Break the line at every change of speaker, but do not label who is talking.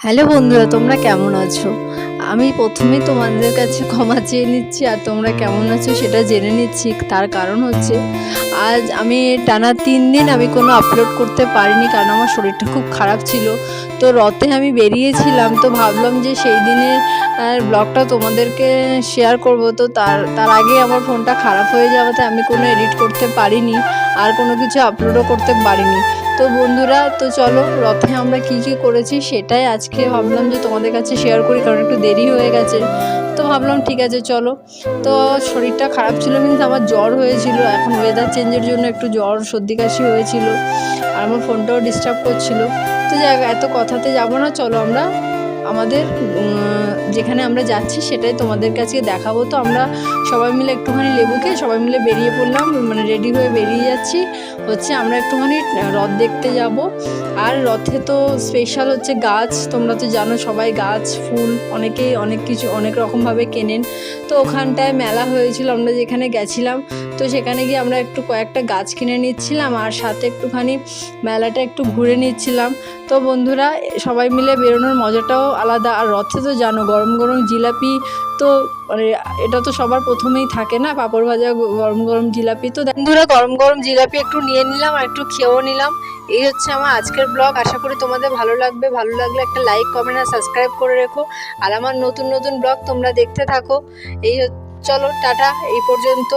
Hello বন্ধুরা, তোমরা কেমন আছো? আমি প্রথমেই তোমাদের কাছে ক্ষমা চেয়ে নিচ্ছি, আর তোমরা কেমন আছো সেটা জেনে নিচ্ছি। তার কারণ হচ্ছে, আজ আমি টানা 3 দিন আমি কোনো আপলোড করতে পারিনি, কারণ আমার শরীরটা খুব খারাপ ছিল। তো রথে আমি বেরিয়েছিলাম, তো ভাবলাম যে সেই দিনের ব্লগটা তোমাদেরকে শেয়ার করব। তো তার আগে আমার ফোনটা খারাপ হয়ে যাওয়াতে আমি কোনো এডিট করতে পারিনি, আর কোনো কিছু আপলোডও করতে পারিনি। তো বন্ধুরা, তো চলো রথে আমরা কি কি করেছি সেটাই আজকে ভাবলাম যে তোমাদের কাছে শেয়ার করি, কারণ একটু দেরি হয়ে গেছে। তো ভাবলাম ঠিক আছে চলো। তো শরীরটা খারাপ ছিল, মিন্স আমার জ্বর হয়েছিল। এখন ওয়েদার চেঞ্জের জন্য একটু জ্বর সর্দি কাশি হয়েছিল, আর আমার ফোনটাও ডিস্টার্ব করছিল। তো যাই হোক, এত কথাতে যাবো না, চলো আমরা আমাদের যেখানে আমরা যাচ্ছি সেটাই তোমাদের কাছে দেখাবো। তো আমরা সবাই মিলে একটুখানি লেবু খেয়ে সবাই মিলে বেরিয়ে পড়লাম, মানে রেডি হয়ে বেরিয়ে যাচ্ছি। আমরা একটুখানি রথ দেখতে যাব। আর রথে তো স্পেশাল হচ্ছে গাছ, তোমরা তো জানো সবাই গাছ ফুল অনেকেই অনেক কিছু অনেক রকমভাবে কেনেন। তো ওখানটায় মেলা হয়েছিল, আমরা যেখানে গেছিলাম। তো সেখানে গিয়ে আমরা একটু কয়েকটা গাছ কিনে নিচ্ছিলাম, আর সাথে একটুখানি মেলাটা একটু ঘুরে নিচ্ছিলাম। তো বন্ধুরা, সবাই মিলে বেরোনোর মজাটাও আলাদা। আর রথে তো জানো গরম গরম জিলাপি, তো মানে এটা তো সবার প্রথমেই থাকে না, পাঁপড় ভাজা গরম গরম জিলাপি। তো বন্ধুরা, গরম গরম জিলাপি একটু নিয়ে নিলাম আর একটু খেয়েও নিলাম। এই হচ্ছে আমার আজকের ব্লগ। আশা করি তোমাদের ভালো লাগবে। ভালো লাগলে একটা লাইক কমেন্ট আর সাবস্ক্রাইব করে রেখো, আর আমার নতুন নতুন ব্লগ তোমরা দেখতে থাকো। চলো টাটা, এই পর্যন্ত।